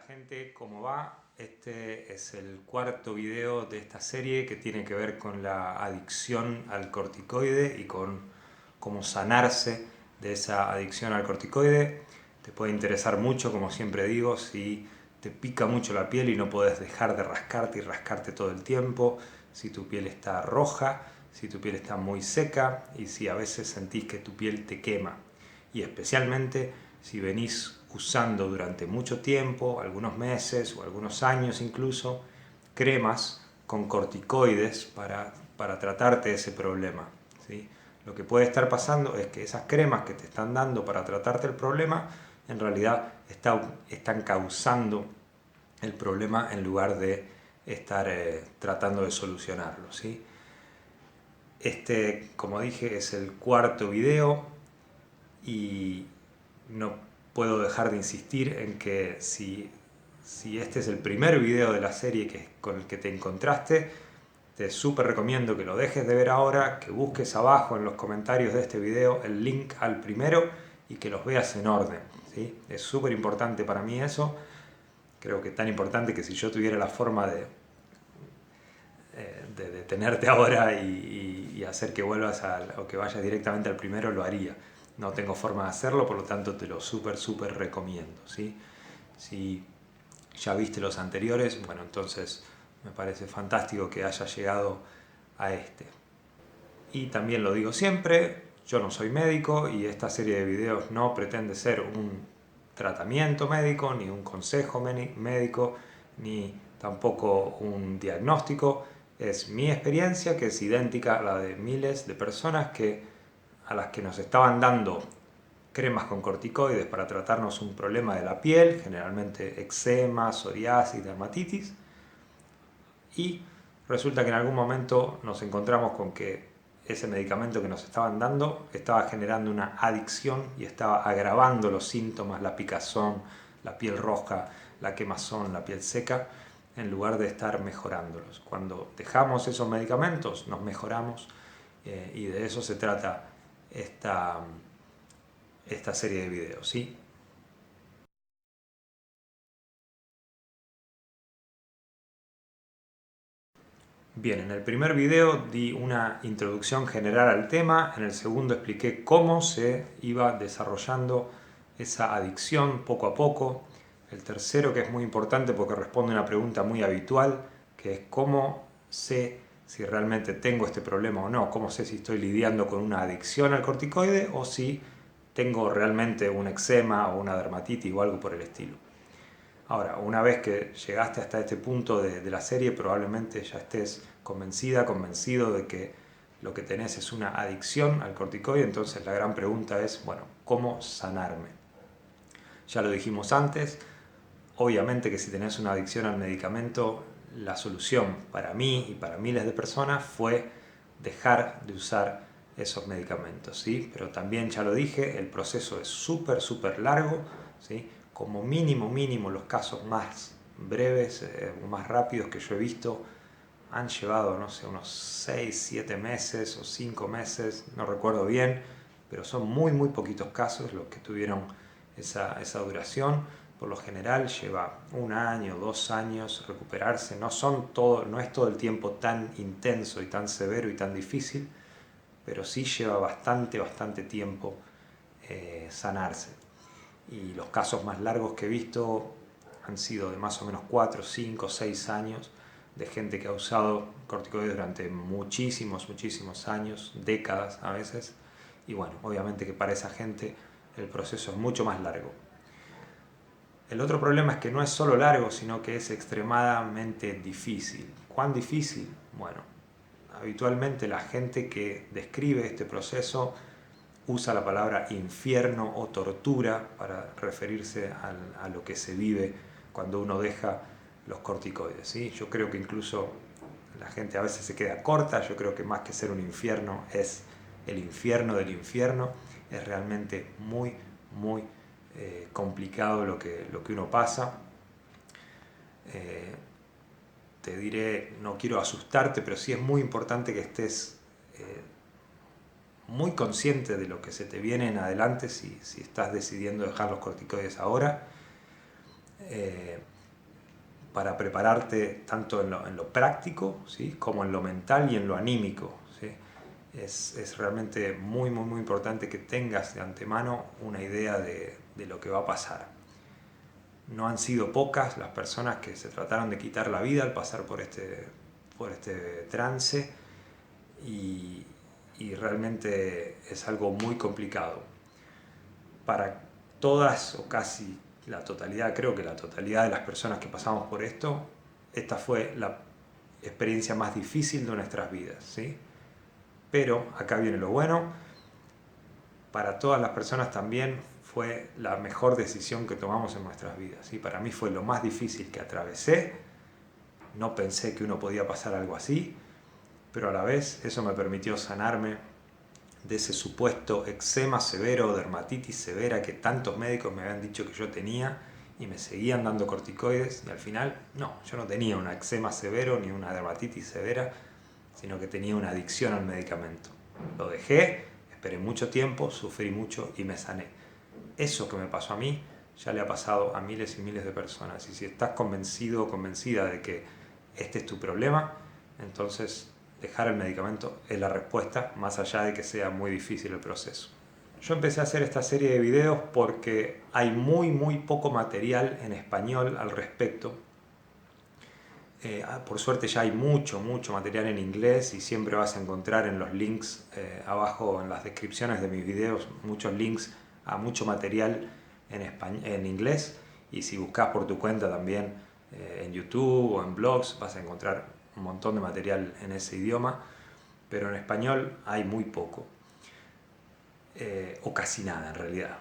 gente, ¿cómo va? Este es el cuarto video de esta serie que tiene que ver con la adicción al corticoide y con cómo sanarse de esa adicción al corticoide. Te puede interesar mucho, como siempre digo, si te pica mucho la piel y no puedes dejar de rascarte y rascarte todo el tiempo, si tu piel está roja, si tu piel está muy seca y si a veces sentís que tu piel te quema. Y especialmente si venís usando durante mucho tiempo, algunos meses o algunos años incluso, cremas con corticoides para tratarte de ese problema, ¿sí? Lo que puede estar pasando es que esas cremas que te están dando para tratarte el problema en realidad están causando el problema en lugar de estar tratando de solucionarlo, ¿sí? Este, como dije, es el cuarto video y no puedo dejar de insistir en que si este es el primer video de la serie con el que te encontraste, te súper recomiendo que lo dejes de ver ahora, que busques abajo en los comentarios de este video el link al primero y que los veas en orden, ¿sí? Es súper importante para mí eso. Creo que tan importante que si yo tuviera la forma de detenerte ahora y hacer que vuelvas o que vayas directamente al primero, lo haría. No tengo forma de hacerlo, por lo tanto te lo súper recomiendo, ¿sí? Si ya viste los anteriores, bueno, entonces me parece fantástico que hayas llegado a este. Y también lo digo siempre, yo no soy médico y esta serie de videos no pretende ser un tratamiento médico, ni un consejo médico, ni tampoco un diagnóstico. Es mi experiencia, que es idéntica a la de miles de personas a las que nos estaban dando cremas con corticoides para tratarnos un problema de la piel, generalmente eczema, psoriasis, dermatitis, y resulta que en algún momento nos encontramos con que ese medicamento que nos estaban dando estaba generando una adicción y estaba agravando los síntomas, la picazón, la piel roja, la quemazón, la piel seca, en lugar de estar mejorándolos. Cuando dejamos esos medicamentos nos mejoramos, y de eso se trata esta serie de videos, ¿sí? Bien, en el primer video di una introducción general al tema, en el segundo expliqué cómo se iba desarrollando esa adicción poco a poco. El tercero, que es muy importante porque responde a una pregunta muy habitual, que es cómo sé si realmente tengo este problema o no, cómo sé si estoy lidiando con una adicción al corticoide o si tengo realmente un eczema o una dermatitis o algo por el estilo. Ahora, una vez que llegaste hasta este punto de la serie, probablemente ya estés convencida, convencido de que lo que tenés es una adicción al corticoide, entonces la gran pregunta es, bueno, ¿cómo sanarme? Ya lo dijimos antes, obviamente que si tenés una adicción al medicamento, la solución para mí y para miles de personas fue dejar de usar esos medicamentos, ¿sí? Pero también ya lo dije, el proceso es súper largo, ¿sí? Como mínimo los casos más breves, más rápidos que yo he visto han llevado, no sé, unos 6, 7 meses o 5 meses, no recuerdo bien, pero son muy poquitos casos los que tuvieron esa duración. Por lo general lleva 1 año, 2 años recuperarse, no es todo el tiempo tan intenso y tan severo y tan difícil, pero sí lleva bastante tiempo sanarse. Y los casos más largos que he visto han sido de más o menos 4, 5, 6 años, de gente que ha usado corticoides durante muchísimos años, décadas a veces, y bueno, obviamente que para esa gente el proceso es mucho más largo. El otro problema es que no es solo largo, sino que es extremadamente difícil. ¿Cuán difícil? Bueno, habitualmente la gente que describe este proceso usa la palabra infierno o tortura para referirse a lo que se vive cuando uno deja los corticoides, ¿sí? Yo creo que incluso la gente a veces se queda corta, yo creo que más que ser un infierno es el infierno del infierno, es realmente muy complicado lo que uno pasa. Te diré, no quiero asustarte, pero sí es muy importante que estés muy consciente de lo que se te viene en adelante si estás decidiendo dejar los corticoides ahora. para prepararte tanto en lo práctico, ¿sí? Como en lo mental y en lo anímico, ¿sí? Es realmente muy, muy, muy importante que tengas de antemano una idea de lo que va a pasar. No han sido pocas las personas que se trataron de quitar la vida al pasar por este trance y realmente es algo muy complicado. Para todas o casi la totalidad, creo que la totalidad de las personas que pasamos por esto, esta fue la experiencia más difícil de nuestras vidas, ¿sí? Pero acá viene lo bueno, para todas las personas también fue la mejor decisión que tomamos en nuestras vidas, ¿sí? Para mí fue lo más difícil que atravesé, no pensé que uno podía pasar algo así, pero a la vez eso me permitió sanarme de ese supuesto eczema severo, dermatitis severa que tantos médicos me habían dicho que yo tenía y me seguían dando corticoides y al final no, yo no tenía un eczema severo ni una dermatitis severa, sino que tenía una adicción al medicamento. Lo dejé, esperé mucho tiempo, sufrí mucho y me sané. Eso que me pasó a mí ya le ha pasado a miles y miles de personas y si estás convencido o convencida de que este es tu problema, entonces dejar el medicamento es la respuesta, más allá de que sea muy difícil el proceso. Yo empecé a hacer esta serie de videos porque hay muy poco material en español al respecto. Por suerte ya hay mucho material en inglés y siempre vas a encontrar en los links abajo en las descripciones de mis videos muchos links a mucho material en inglés y si buscas por tu cuenta también en YouTube o en blogs vas a encontrar un montón de material en ese idioma, pero en español hay muy poco, o casi nada en realidad.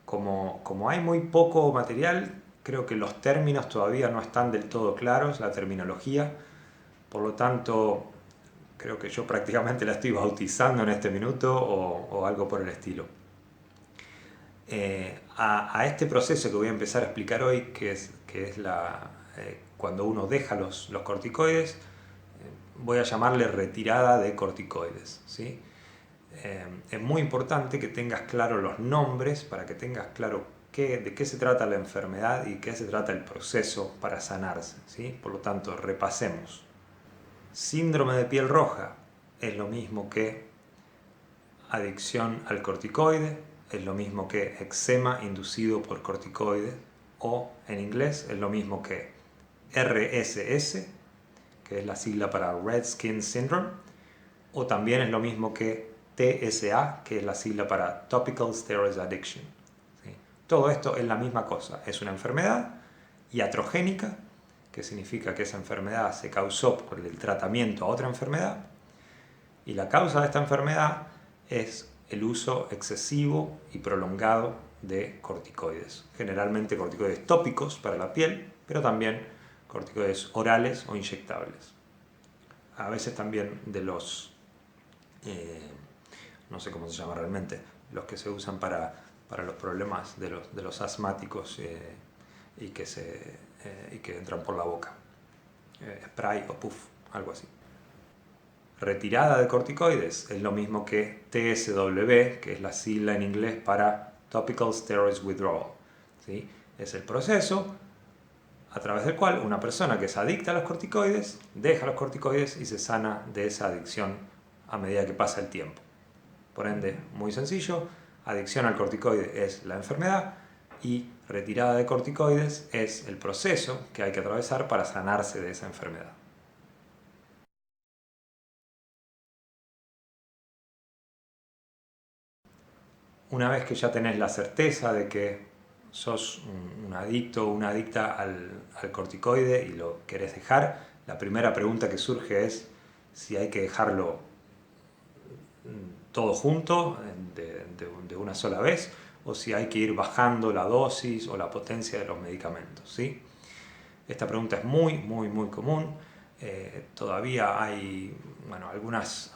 Como hay muy poco material, creo que los términos todavía no están del todo claros, la terminología, por lo tanto creo que yo prácticamente la estoy bautizando en este minuto o algo por el estilo. A este proceso que voy a empezar a explicar hoy, que es cuando uno deja los corticoides, voy a llamarle retirada de corticoides, ¿sí? Es muy importante que tengas claro los nombres para que tengas claro de qué se trata la enfermedad y qué se trata el proceso para sanarse, ¿sí? Por lo tanto, repasemos. Síndrome de piel roja es lo mismo que adicción al corticoide, es lo mismo que eczema inducido por corticoides o en inglés es lo mismo que RSS, que es la sigla para Red Skin Syndrome, o también es lo mismo que TSA, que es la sigla para Topical Steroid Addiction. ¿Sí? Todo esto es la misma cosa, es una enfermedad iatrogénica, que significa que esa enfermedad se causó por el tratamiento a otra enfermedad, y la causa de esta enfermedad es el uso excesivo y prolongado de corticoides, generalmente corticoides tópicos para la piel, pero también corticoides orales o inyectables. A veces también de los no sé cómo se llama realmente, los que se usan para los problemas de los asmáticos y que entran por la boca. Spray o puff, algo así. Retirada de corticoides es lo mismo que TSW, que es la sigla en inglés para Topical Steroid Withdrawal, ¿sí? Es el proceso a través del cual una persona que es adicta a los corticoides deja los corticoides y se sana de esa adicción a medida que pasa el tiempo. Por ende, muy sencillo, adicción al corticoide es la enfermedad y retirada de corticoides es el proceso que hay que atravesar para sanarse de esa enfermedad. Una vez que ya tenés la certeza de que sos un adicto o una adicta al corticoide y lo querés dejar, la primera pregunta que surge es si hay que dejarlo todo junto, de una sola vez, o si hay que ir bajando la dosis o la potencia de los medicamentos, ¿sí? Esta pregunta es muy común. Todavía hay algunas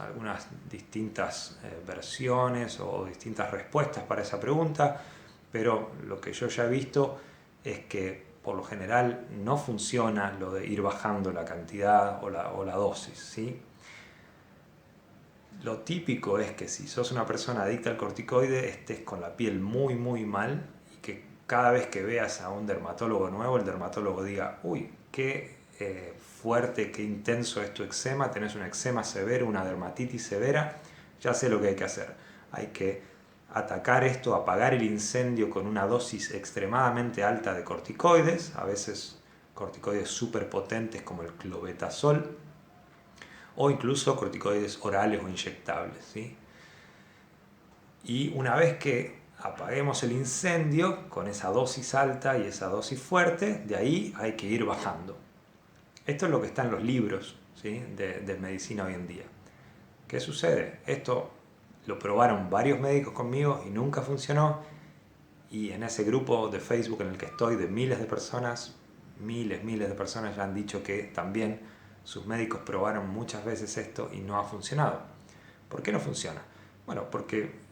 distintas versiones o distintas respuestas para esa pregunta, pero lo que yo ya he visto es que por lo general no funciona lo de ir bajando la cantidad o la dosis, ¿sí? Lo típico es que si sos una persona adicta al corticoide estés con la piel muy mal y que cada vez que veas a un dermatólogo nuevo, el dermatólogo diga, uy, qué fuerte, qué intenso es tu eczema, tenés un eczema severo, una dermatitis severa, ya sé lo que hay que hacer. Hay que atacar esto, apagar el incendio con una dosis extremadamente alta de corticoides, a veces corticoides súper potentes como el clobetasol, o incluso corticoides orales o inyectables, ¿sí? Y una vez que apaguemos el incendio con esa dosis alta y esa dosis fuerte, de ahí hay que ir bajando. Esto es lo que está en los libros, ¿sí?, de medicina hoy en día. ¿Qué sucede? Esto lo probaron varios médicos conmigo y nunca funcionó. Y en ese grupo de Facebook en el que estoy, de miles de personas, miles de personas ya han dicho que también sus médicos probaron muchas veces esto y no ha funcionado. ¿Por qué no funciona? Bueno, porque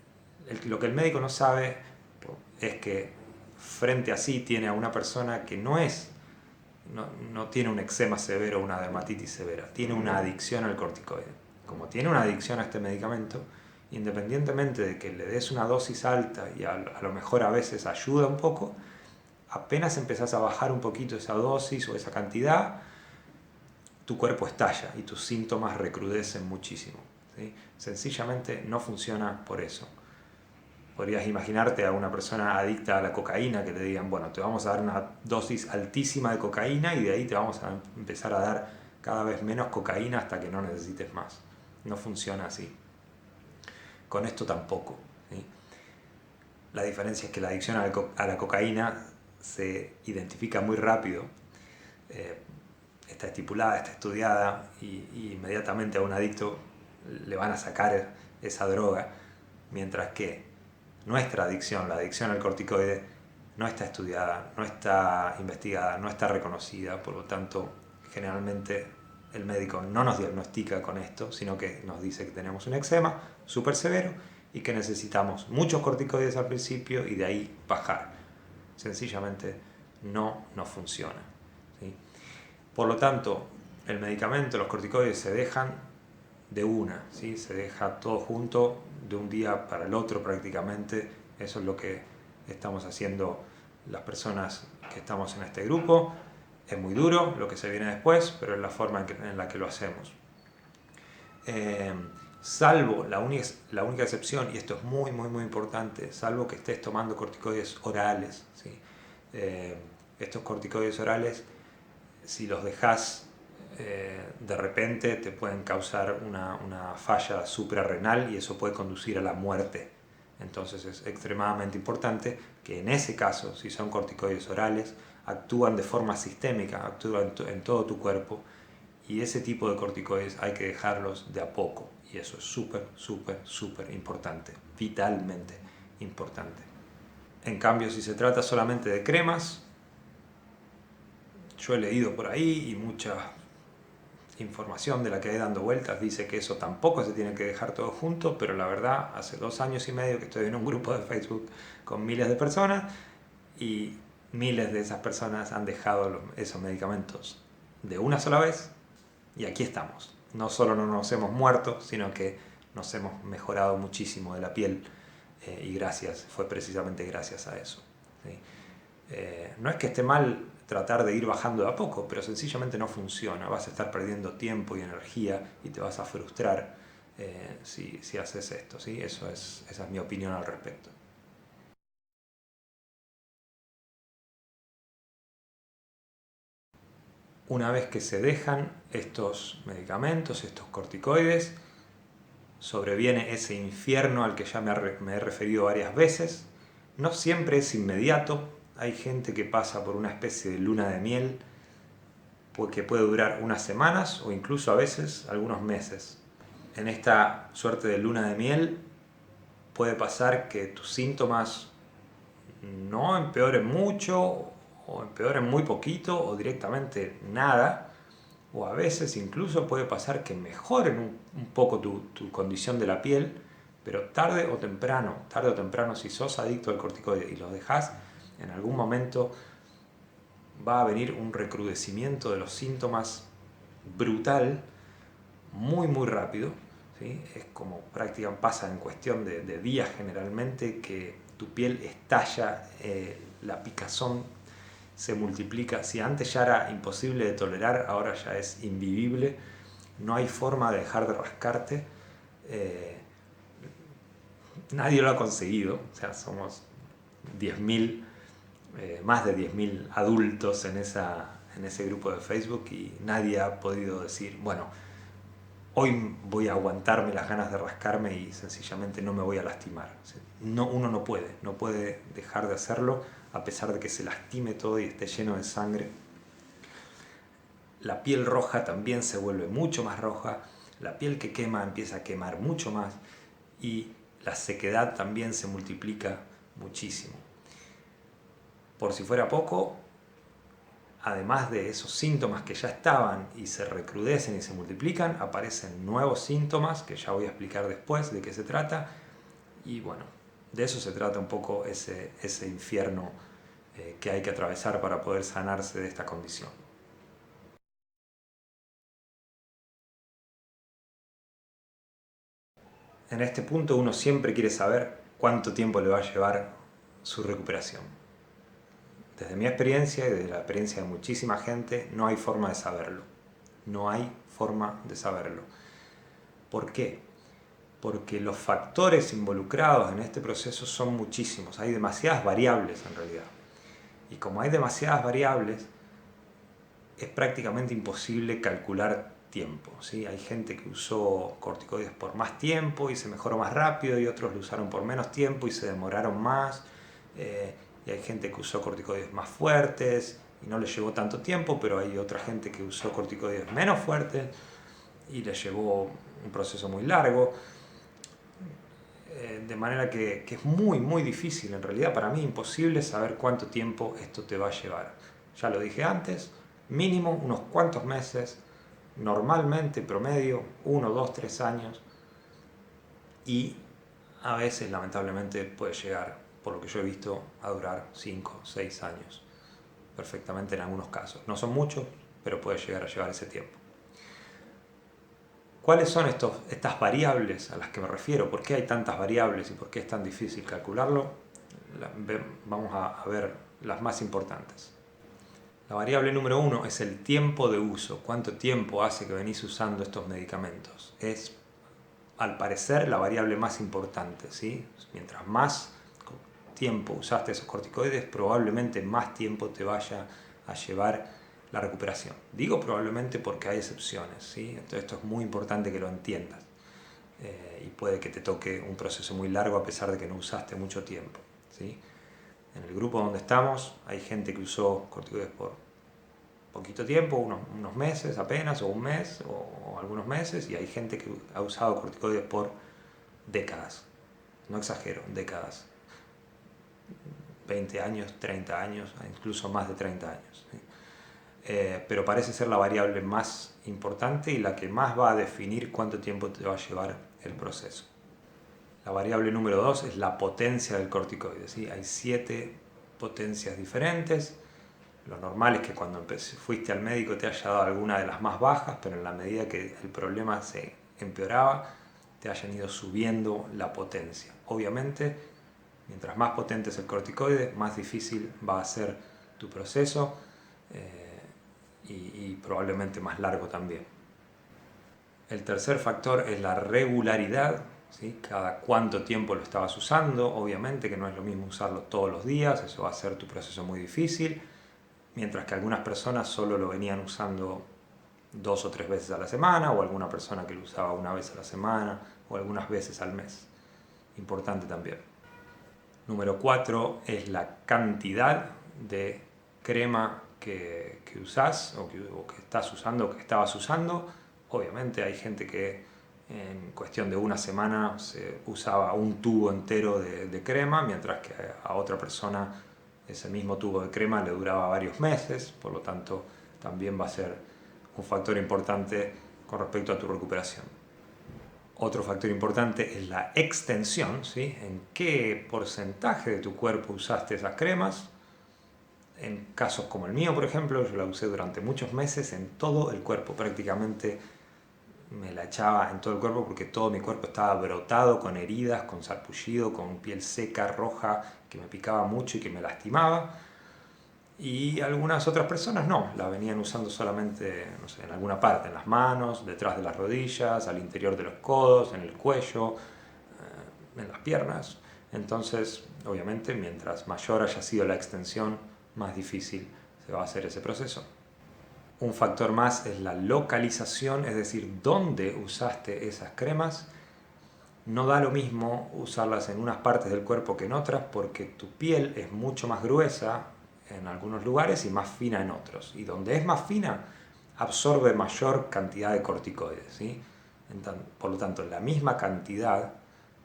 lo que el médico no sabe es que frente a sí tiene a una persona que no tiene un eczema severo o una dermatitis severa, tiene una adicción al corticoide. Como tiene una adicción a este medicamento, independientemente de que le des una dosis alta y a lo mejor a veces ayuda un poco, apenas empezás a bajar un poquito esa dosis o esa cantidad, tu cuerpo estalla y tus síntomas recrudecen muchísimo, ¿sí? Sencillamente no funciona por eso. Podrías imaginarte a una persona adicta a la cocaína que le digan, bueno, te vamos a dar una dosis altísima de cocaína y de ahí te vamos a empezar a dar cada vez menos cocaína hasta que no necesites más. No funciona así. Con esto tampoco, ¿sí? La diferencia es que la adicción a la cocaína se identifica muy rápido, está estipulada, está estudiada y inmediatamente a un adicto le van a sacar esa droga, mientras que nuestra adicción, la adicción al corticoide, no está estudiada, no está investigada, no está reconocida, por lo tanto, generalmente el médico no nos diagnostica con esto, sino que nos dice que tenemos un eczema súper severo y que necesitamos muchos corticoides al principio y de ahí bajar. Sencillamente no nos funciona, ¿sí? Por lo tanto, el medicamento, los corticoides se dejan de una, ¿sí? Se deja todo junto de un día para el otro prácticamente. Eso es lo que estamos haciendo las personas que estamos en este grupo. Es muy duro lo que se viene después, pero es la forma en la que lo hacemos. Salvo la única excepción, y esto es muy importante, salvo que estés tomando corticoides orales, ¿sí? Estos corticoides orales, si los dejas de repente, te pueden causar una falla suprarrenal y eso puede conducir a la muerte. Entonces es extremadamente importante que en ese caso, si son corticoides orales, actúan de forma sistémica, actúan en todo tu cuerpo, y ese tipo de corticoides hay que dejarlos de a poco, y eso es súper importante, vitalmente importante. En cambio, si se trata solamente de cremas, yo he leído por ahí y mucha información de la que hay dando vueltas dice que eso tampoco se tiene que dejar todo junto, pero la verdad, hace 2 años y medio que estoy en un grupo de Facebook con miles de personas y miles de esas personas han dejado esos medicamentos de una sola vez y aquí estamos. No solo no nos hemos muerto, sino que nos hemos mejorado muchísimo de la piel y fue precisamente gracias a eso, ¿sí? No es que esté mal tratar de ir bajando de a poco, pero sencillamente no funciona. Vas a estar perdiendo tiempo y energía y te vas a frustrar si haces esto, ¿sí? Esa es mi opinión al respecto. Una vez que se dejan estos medicamentos, estos corticoides, sobreviene ese infierno al que ya me he referido varias veces. No siempre es inmediato. Hay gente que pasa por una especie de luna de miel que puede durar unas semanas o incluso a veces algunos meses. En esta suerte de luna de miel puede pasar que tus síntomas no empeoren mucho o empeoren muy poquito o directamente nada, o a veces incluso puede pasar que mejoren un poco tu condición de la piel, pero tarde o temprano si sos adicto al corticoide y lo dejas, en algún momento va a venir un recrudecimiento de los síntomas brutal, muy rápido, ¿sí? Es como prácticamente pasa en cuestión de días generalmente, que tu piel estalla, la picazón se multiplica. Si antes ya era imposible de tolerar, ahora ya es invivible. No hay forma de dejar de rascarte. Nadie lo ha conseguido. O sea, somos 10.000, más de 10.000 adultos en ese grupo de Facebook y nadie ha podido decir, bueno, hoy voy a aguantarme las ganas de rascarme y sencillamente no me voy a lastimar. No, uno no puede dejar de hacerlo a pesar de que se lastime todo y esté lleno de sangre. La piel roja también se vuelve mucho más roja, la piel que quema empieza a quemar mucho más y la sequedad también se multiplica muchísimo. Por si fuera poco, además de esos síntomas que ya estaban y se recrudecen y se multiplican, aparecen nuevos síntomas que ya voy a explicar después de qué se trata. Y bueno, de eso se trata un poco ese infierno que hay que atravesar para poder sanarse de esta condición. En este punto uno siempre quiere saber cuánto tiempo le va a llevar su recuperación. Desde mi experiencia y desde la experiencia de muchísima gente, no hay forma de saberlo. No hay forma de saberlo. ¿Por qué? Porque los factores involucrados en este proceso son muchísimos. Hay demasiadas variables en realidad. Y como hay demasiadas variables, es prácticamente imposible calcular tiempo, ¿sí? Hay gente que usó corticoides por más tiempo y se mejoró más rápido y otros lo usaron por menos tiempo y se demoraron más. Y hay gente que usó corticoides más fuertes y no le llevó tanto tiempo, pero hay otra gente que usó corticoides menos fuertes y le llevó un proceso muy largo. De manera que es muy difícil, en realidad para mí imposible saber cuánto tiempo esto te va a llevar. Ya lo dije antes, mínimo unos cuantos meses, normalmente promedio 1, 2, 3 años y a veces lamentablemente puede llegar, por lo que yo he visto, a durar 5, 6 años, perfectamente en algunos casos. No son muchos, pero puede llegar a llevar ese tiempo. ¿Cuáles son estas variables a las que me refiero? ¿Por qué hay tantas variables y por qué es tan difícil calcularlo? Vamos a ver las más importantes. La variable número 1 es el tiempo de uso. ¿Cuánto tiempo hace que venís usando estos medicamentos? Es, al parecer, la variable más importante, ¿sí? Mientras más tiempo usaste esos corticoides, probablemente más tiempo te vaya a llevar la recuperación. Digo probablemente porque hay excepciones, ¿sí? Entonces esto es muy importante que lo entiendas. Y puede que te toque un proceso muy largo a pesar de que no usaste mucho tiempo, ¿sí? En el grupo donde estamos hay gente que usó corticoides por poquito tiempo, unos meses apenas, o un mes, o algunos meses, y hay gente que ha usado corticoides por décadas. No exagero, décadas. 20 años, 30 años, incluso más de 30 años, ¿sí? Pero parece ser la variable más importante y la que más va a definir cuánto tiempo te va a llevar el proceso. La variable número 2 es la potencia del corticoide, ¿sí? Hay 7 potencias diferentes. Lo normal es que cuando fuiste al médico te haya dado alguna de las más bajas, pero en la medida que el problema se empeoraba, te hayan ido subiendo la potencia. Obviamente, mientras más potente es el corticoide, más difícil va a ser tu proceso. Y probablemente más largo también. El tercer factor es la regularidad, ¿sí? Cada cuánto tiempo lo estabas usando. Obviamente que no es lo mismo usarlo todos los días, eso va a hacer tu proceso muy difícil, mientras que algunas personas solo lo venían usando 2 o 3 veces a la semana, o alguna persona que lo usaba una vez a la semana, o algunas veces al mes. Importante también. Número 4 es la cantidad de crema que usás o que estás usando o que estabas usando. Obviamente hay gente que en cuestión de una semana se usaba un tubo entero de crema, mientras que a otra persona ese mismo tubo de crema le duraba varios meses, por lo tanto también va a ser un factor importante con respecto a tu recuperación. Otro factor importante es la extensión, ¿sí? En qué porcentaje de tu cuerpo usaste esas cremas. En casos como el mío, por ejemplo, yo la usé durante muchos meses en todo el cuerpo, prácticamente me la echaba en todo el cuerpo porque todo mi cuerpo estaba brotado con heridas, con sarpullido, con piel seca, roja, que me picaba mucho y que me lastimaba. Y algunas otras personas no, la venían usando solamente, no sé, en alguna parte, en las manos, detrás de las rodillas, al interior de los codos, en el cuello, en las piernas. Entonces, obviamente, mientras mayor haya sido la extensión, más difícil se va a hacer ese proceso. Un factor más es la localización, es decir, dónde usaste esas cremas. No da lo mismo usarlas en unas partes del cuerpo que en otras porque tu piel es mucho más gruesa en algunos lugares y más fina en otros. Y donde es más fina, absorbe mayor cantidad de corticoides, ¿sí? Por lo tanto, la misma cantidad,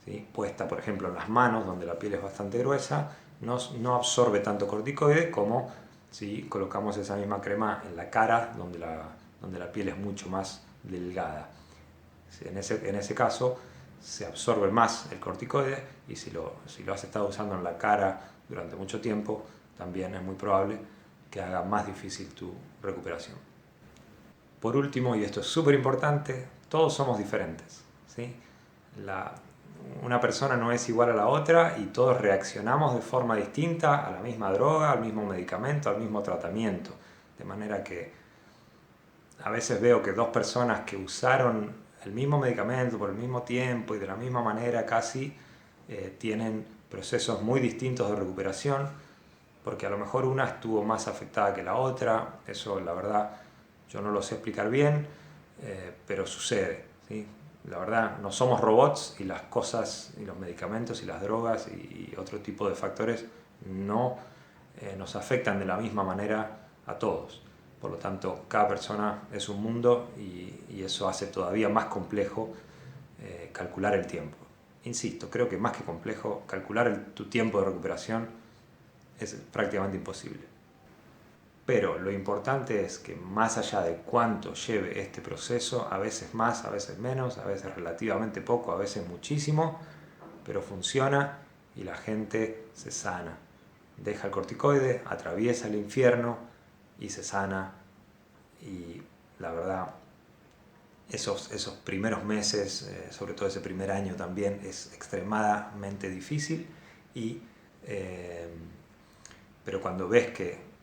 ¿sí?, puesta, por ejemplo, en las manos, donde la piel es bastante gruesa, no absorbe tanto corticoide como si colocamos esa misma crema en la cara, donde la piel es mucho más delgada. En ese caso, se absorbe más el corticoide y si lo has estado usando en la cara durante mucho tiempo, también es muy probable que haga más difícil tu recuperación. Por último, y esto es súper importante, todos somos diferentes, ¿sí? Una persona no es igual a la otra y todos reaccionamos de forma distinta a la misma droga, al mismo medicamento, al mismo tratamiento. De manera que a veces veo que dos personas que usaron el mismo medicamento por el mismo tiempo y de la misma manera casi tienen procesos muy distintos de recuperación, porque a lo mejor una estuvo más afectada que la otra. Eso la verdad yo no lo sé explicar bien, pero sucede, ¿sí? La verdad, no somos robots y las cosas y los medicamentos y las drogas y otro tipo de factores no nos afectan de la misma manera a todos. Por lo tanto, cada persona es un mundo y eso hace todavía más complejo calcular el tiempo. Insisto, creo que más que complejo, calcular tu tiempo de recuperación es prácticamente imposible. Pero lo importante es que más allá de cuánto lleve este proceso, a veces más, a veces menos, a veces relativamente poco, a veces muchísimo, pero funciona y la gente se sana. Deja el corticoide, atraviesa el infierno y se sana. Y la verdad, esos primeros meses, sobre todo ese primer año también, es extremadamente difícil. Eh, pero cuando ves que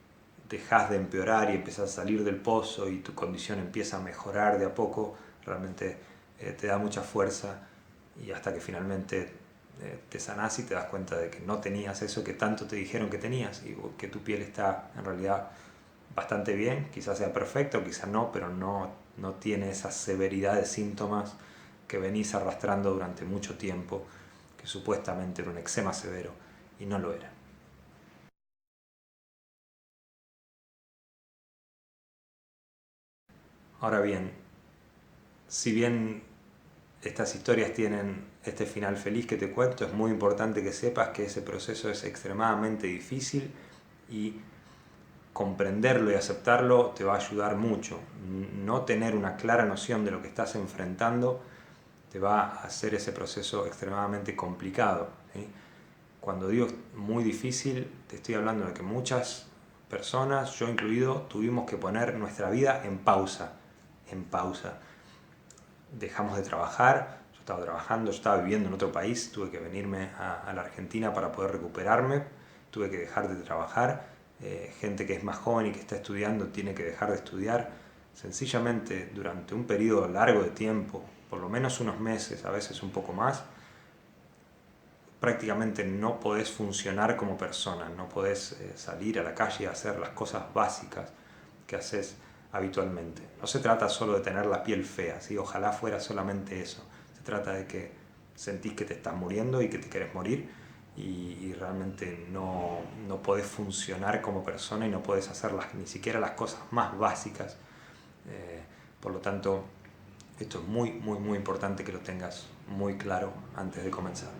dejas de empeorar y empiezas a salir del pozo y tu condición empieza a mejorar de a poco, realmente te da mucha fuerza y hasta que finalmente te sanás y te das cuenta de que no tenías eso que tanto te dijeron que tenías y que tu piel está en realidad bastante bien, quizás sea perfecto, quizás no, pero no tiene esa severidad de síntomas que venís arrastrando durante mucho tiempo, que supuestamente era un eczema severo y no lo era. Ahora bien, si bien estas historias tienen este final feliz que te cuento, es muy importante que sepas que ese proceso es extremadamente difícil y comprenderlo y aceptarlo te va a ayudar mucho. No tener una clara noción de lo que estás enfrentando te va a hacer ese proceso extremadamente complicado, ¿sí? Cuando digo muy difícil, te estoy hablando de que muchas personas, yo incluido, tuvimos que poner nuestra vida en pausa, en pausa. Dejamos de trabajar, yo estaba trabajando, yo estaba viviendo en otro país, tuve que venirme a la Argentina para poder recuperarme, tuve que dejar de trabajar, gente que es más joven y que está estudiando tiene que dejar de estudiar, sencillamente durante un periodo largo de tiempo, por lo menos unos meses, a veces un poco más, prácticamente no podés funcionar como persona, no podés salir a la calle y hacer las cosas básicas que haces habitualmente. No se trata solo de tener la piel fea, ¿sí? Ojalá fuera solamente eso. Se trata de que sentís que te estás muriendo y que te querés morir y realmente no podés funcionar como persona y no podés hacer ni siquiera las cosas más básicas. Por lo tanto, esto es muy, muy, muy importante que lo tengas muy claro antes de comenzar.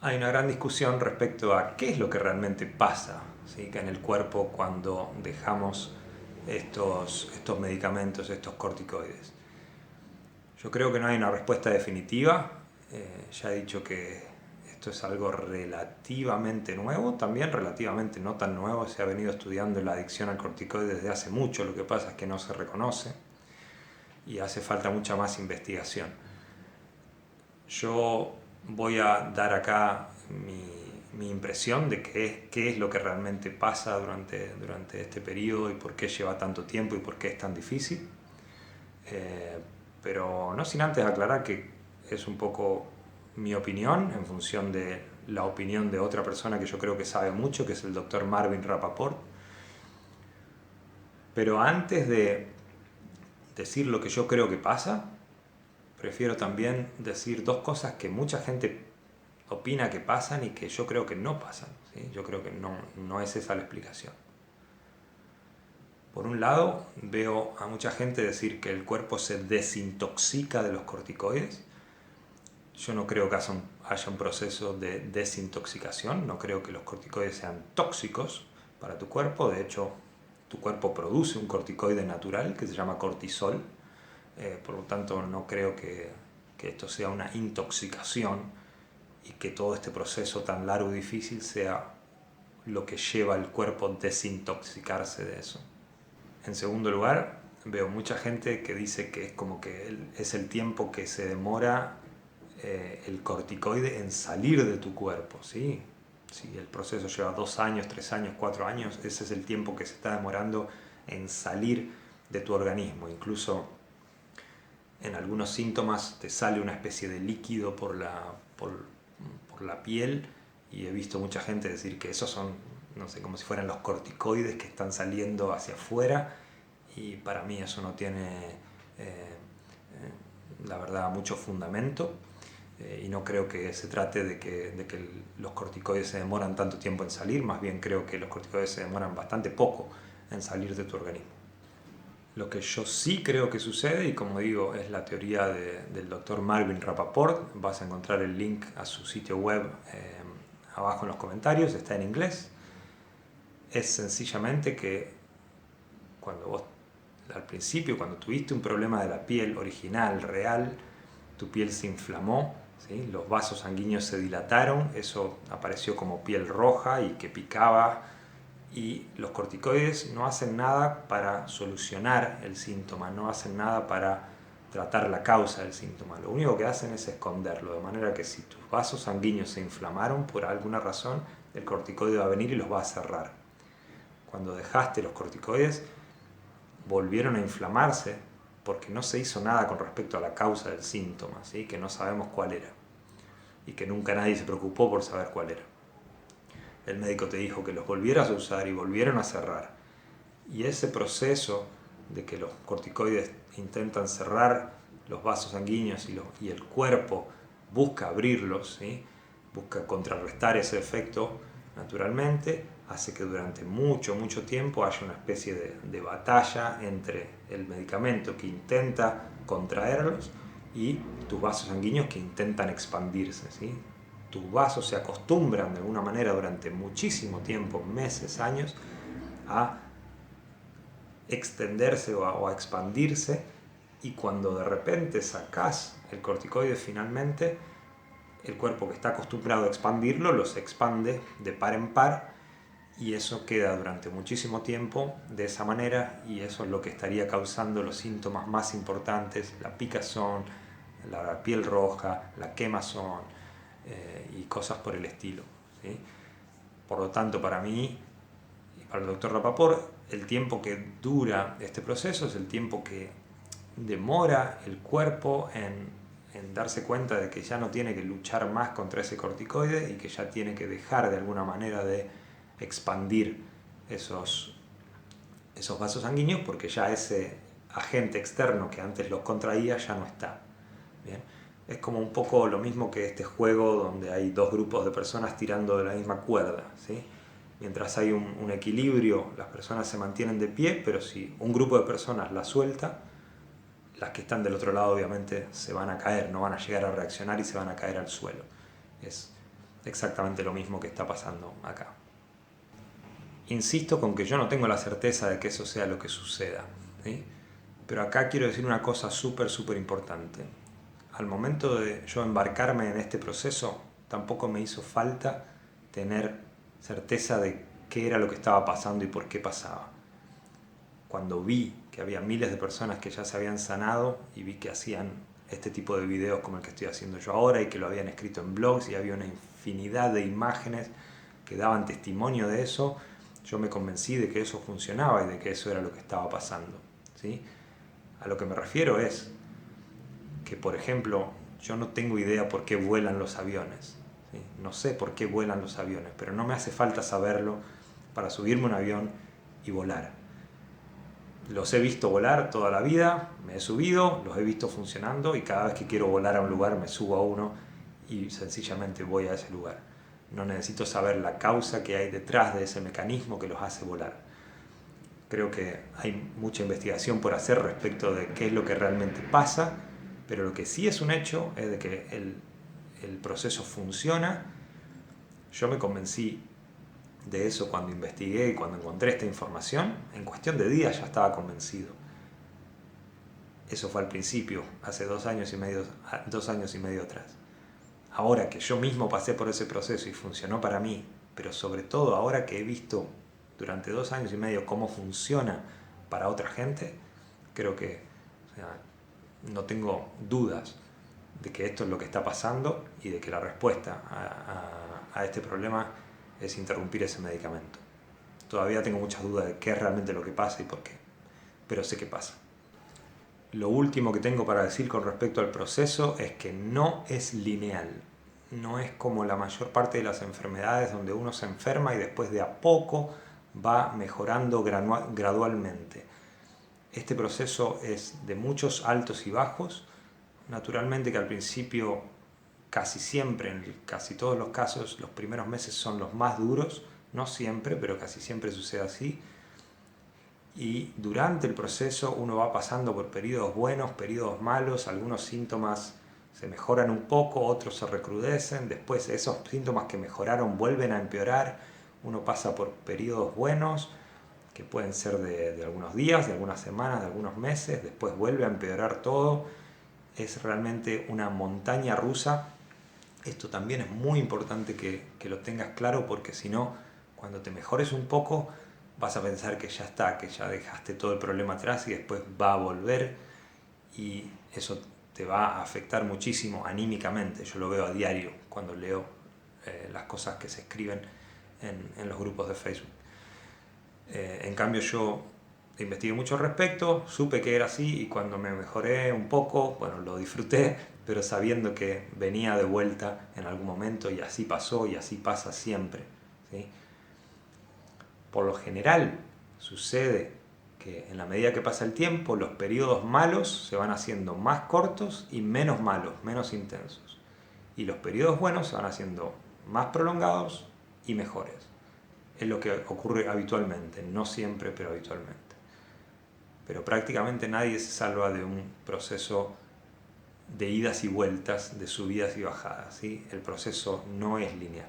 Hay una gran discusión respecto a qué es lo que realmente pasa, ¿sí?, que en el cuerpo cuando dejamos estos medicamentos, estos corticoides. Yo creo que no hay una respuesta definitiva. Ya he dicho que Esto es algo relativamente nuevo, también relativamente no tan nuevo. Se ha venido estudiando la adicción al corticoide desde hace mucho, lo que pasa es que no se reconoce y hace falta mucha más investigación. Yo voy a dar acá mi impresión de qué es lo que realmente pasa durante este periodo y por qué lleva tanto tiempo y por qué es tan difícil. Pero no sin antes aclarar que es un poco mi opinión en función de la opinión de otra persona que yo creo que sabe mucho, que es el doctor Marvin Rapaport. Pero antes de decir lo que yo creo que pasa, prefiero también decir dos cosas que mucha gente opina que pasan y que yo creo que no pasan, ¿sí? Yo creo que no es esa la explicación. Por un lado, veo a mucha gente decir que el cuerpo se desintoxica de los corticoides. Yo no creo que haya un proceso de desintoxicación, no creo que los corticoides sean tóxicos para tu cuerpo. De hecho, tu cuerpo produce un corticoide natural que se llama cortisol. Por lo tanto, no creo que esto sea una intoxicación y que todo este proceso tan largo y difícil sea lo que lleva al cuerpo a desintoxicarse de eso. En segundo lugar, veo mucha gente que dice que es como que es el tiempo que se demora el corticoide en salir de tu cuerpo, ¿sí? Si el proceso lleva 2 años, 3 años, 4 años, ese es el tiempo que se está demorando en salir de tu organismo. Incluso en algunos síntomas te sale una especie de líquido por la piel y he visto mucha gente decir que esos son, no sé, como si fueran los corticoides que están saliendo hacia afuera, y para mí eso no tiene, la verdad, mucho fundamento. Y no creo que se trate de que los corticoides se demoran tanto tiempo en salir, más bien creo que los corticoides se demoran bastante poco en salir de tu organismo. Lo que yo sí creo que sucede, y como digo, es la teoría del doctor Marvin Rapaport, vas a encontrar el link a su sitio web abajo en los comentarios, está en inglés, es sencillamente que cuando vos, al principio, cuando tuviste un problema de la piel original, real, tu piel se inflamó, ¿sí? Los vasos sanguíneos se dilataron, eso apareció como piel roja y que picaba, y los corticoides no hacen nada para solucionar el síntoma, no hacen nada para tratar la causa del síntoma, lo único que hacen es esconderlo, de manera que si tus vasos sanguíneos se inflamaron por alguna razón, el corticoide va a venir y los va a cerrar. Cuando dejaste los corticoides, volvieron a inflamarse porque no se hizo nada con respecto a la causa del síntoma, ¿sí? Que no sabemos cuál era y que nunca nadie se preocupó por saber cuál era. El médico te dijo que los volvieras a usar y volvieron a cerrar. Y ese proceso de que los corticoides intentan cerrar los vasos sanguíneos y el cuerpo busca abrirlos, ¿sí? Busca contrarrestar ese efecto naturalmente, hace que durante mucho tiempo haya una especie de batalla entre el medicamento que intenta contraerlos y tus vasos sanguíneos que intentan expandirse, ¿sí? Tus vasos se acostumbran de alguna manera durante muchísimo tiempo, meses, años, a extenderse o a expandirse, y cuando de repente sacás el corticoide finalmente, el cuerpo que está acostumbrado a expandirlo los expande de par en par, y eso queda durante muchísimo tiempo de esa manera, y eso es lo que estaría causando los síntomas más importantes: la picazón, la piel roja, la quemazón y cosas por el estilo, ¿sí? Por lo tanto, para mí y para el doctor Rapaport, el tiempo que dura este proceso es el tiempo que demora el cuerpo en darse cuenta de que ya no tiene que luchar más contra ese corticoide y que ya tiene que dejar de alguna manera de expandir esos vasos sanguíneos, porque ya ese agente externo que antes los contraía ya no está. ¿Bien? Es como un poco lo mismo que este juego donde hay dos grupos de personas tirando de la misma cuerda, ¿sí? Mientras hay un equilibrio, las personas se mantienen de pie, pero si un grupo de personas la suelta, las que están del otro lado obviamente se van a caer, no van a llegar a reaccionar y se van a caer al suelo. Es exactamente lo mismo que está pasando acá. Insisto con que yo no tengo la certeza de que eso sea lo que suceda, ¿sí? Pero acá quiero decir una cosa súper importante. Al momento de yo embarcarme en este proceso tampoco me hizo falta tener certeza de qué era lo que estaba pasando y por qué pasaba. Cuando vi que había miles de personas que ya se habían sanado y vi que hacían este tipo de videos como el que estoy haciendo yo ahora y que lo habían escrito en blogs y había una infinidad de imágenes que daban testimonio de eso, yo me convencí de que eso funcionaba y de que eso era lo que estaba pasando, ¿sí? A lo que me refiero es que, por ejemplo, yo no tengo idea por qué vuelan los aviones, ¿sí? No sé por qué vuelan los aviones, pero no me hace falta saberlo para subirme a un avión y volar. Los he visto volar toda la vida, me he subido, los he visto funcionando y cada vez que quiero volar a un lugar me subo a uno y sencillamente voy a ese lugar. No necesito saber la causa que hay detrás de ese mecanismo que los hace volar. Creo que hay mucha investigación por hacer respecto de qué es lo que realmente pasa, pero lo que sí es un hecho es de que el proceso funciona. Yo me convencí de eso cuando investigué y cuando encontré esta información. En cuestión de días ya estaba convencido. Eso fue al principio, hace 2 años y medio atrás. Ahora que yo mismo pasé por ese proceso y funcionó para mí, pero sobre todo ahora que he visto durante 2 años y medio cómo funciona para otra gente, creo que, o sea, no tengo dudas de que esto es lo que está pasando y de que la respuesta a este problema es interrumpir ese medicamento. Todavía tengo muchas dudas de qué es realmente lo que pasa y por qué, pero sé que pasa. Lo último que tengo para decir con respecto al proceso es que no es lineal. No es como la mayor parte de las enfermedades donde uno se enferma y después de a poco va mejorando gradualmente. Este proceso es de muchos altos y bajos. Naturalmente que al principio, casi siempre, en casi todos los casos, los primeros meses son los más duros. No siempre, pero casi siempre sucede así. Y durante el proceso uno va pasando por periodos buenos, periodos malos, algunos síntomas se mejoran un poco, otros se recrudecen, después esos síntomas que mejoraron vuelven a empeorar, uno pasa por periodos buenos, que pueden ser de algunos días, de algunas semanas, de algunos meses, después vuelve a empeorar todo, es realmente una montaña rusa. Esto también es muy importante que lo tengas claro porque si no, cuando te mejores un poco, vas a pensar que ya está, que ya dejaste todo el problema atrás y después va a volver y eso te va a afectar muchísimo anímicamente. Yo lo veo a diario cuando leo las cosas que se escriben en los grupos de Facebook. En cambio yo investigué mucho al respecto, supe que era así y cuando me mejoré un poco, bueno, lo disfruté, pero sabiendo que venía de vuelta en algún momento y así pasó y así pasa siempre, ¿sí? Por lo general sucede que en la medida que pasa el tiempo, los periodos malos se van haciendo más cortos y menos malos, menos intensos. Y los periodos buenos se van haciendo más prolongados y mejores. Es lo que ocurre habitualmente, no siempre, pero habitualmente. Pero prácticamente nadie se salva de un proceso de idas y vueltas, de subidas y bajadas, ¿sí? El proceso no es lineal.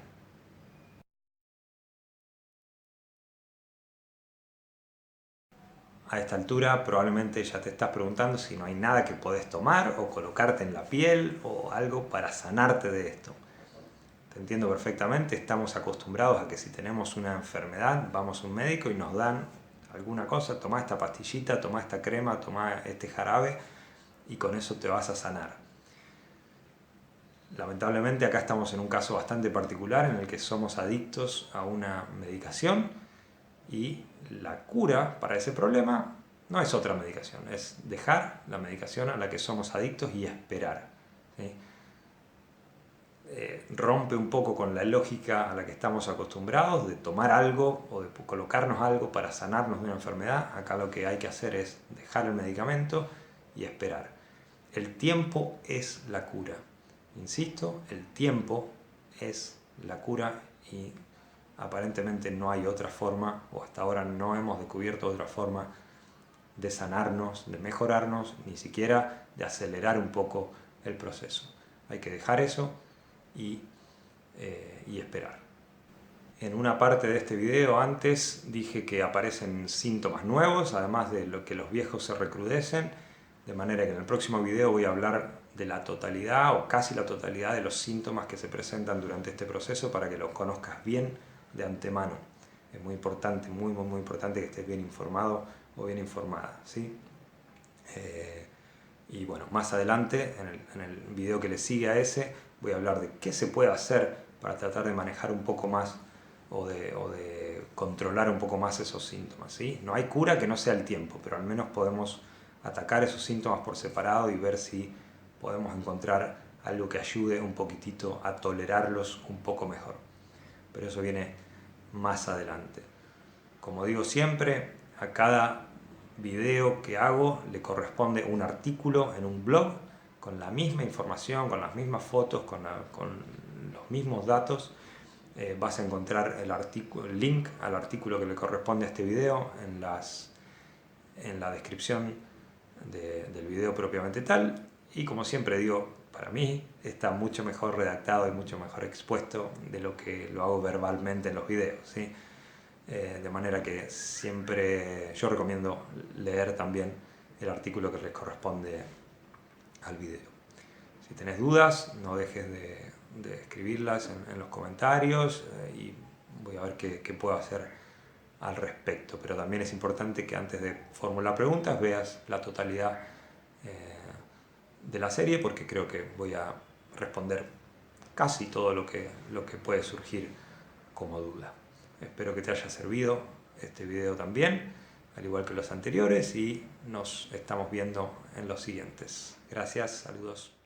A esta altura probablemente ya te estás preguntando si no hay nada que podés tomar o colocarte en la piel o algo para sanarte de esto. Te entiendo perfectamente, estamos acostumbrados a que si tenemos una enfermedad vamos a un médico y nos dan alguna cosa, toma esta pastillita, toma esta crema, toma este jarabe y con eso te vas a sanar. Lamentablemente acá estamos en un caso bastante particular en el que somos adictos a una medicación y la cura para ese problema no es otra medicación, es dejar la medicación a la que somos adictos y esperar, ¿sí? Rompe un poco con la lógica a la que estamos acostumbrados de tomar algo o de colocarnos algo para sanarnos de una enfermedad. Acá lo que hay que hacer es dejar el medicamento y esperar. El tiempo es la cura. Insisto, el tiempo es la cura y aparentemente no hay otra forma, o hasta ahora no hemos descubierto otra forma de sanarnos, de mejorarnos, ni siquiera de acelerar un poco el proceso. Hay que dejar eso y esperar. En una parte de este video antes dije que aparecen síntomas nuevos, además de lo que los viejos se recrudecen, de manera que en el próximo video voy a hablar de la totalidad o casi la totalidad de los síntomas que se presentan durante este proceso para que los conozcas bien de antemano. Es muy importante, muy importante que estés bien informado o bien informada, ¿sí? Y bueno, más adelante, en el video que le sigue a ese, voy a hablar de qué se puede hacer para tratar de manejar un poco más o de controlar un poco más esos síntomas, ¿sí? No hay cura que no sea el tiempo, pero al menos podemos atacar esos síntomas por separado y ver si podemos encontrar algo que ayude un poquitito a tolerarlos un poco mejor. Pero eso viene más adelante. Como digo siempre, a cada video que hago le corresponde un artículo en un blog con la misma información, con las mismas fotos, con los mismos datos. Vas a encontrar el link al artículo que le corresponde a este video en la descripción del video propiamente tal. Y como siempre digo, para mí está mucho mejor redactado y mucho mejor expuesto de lo que lo hago verbalmente en los videos, ¿sí? De manera que siempre yo recomiendo leer también el artículo que les corresponde al video. Si tenés dudas, no dejes de escribirlas en los comentarios y voy a ver qué puedo hacer al respecto. Pero también es importante que antes de formular preguntas veas la totalidad de la serie, porque creo que voy a responder casi todo lo que puede surgir como duda. Espero que te haya servido este video también, al igual que los anteriores, y nos estamos viendo en los siguientes. Gracias, saludos.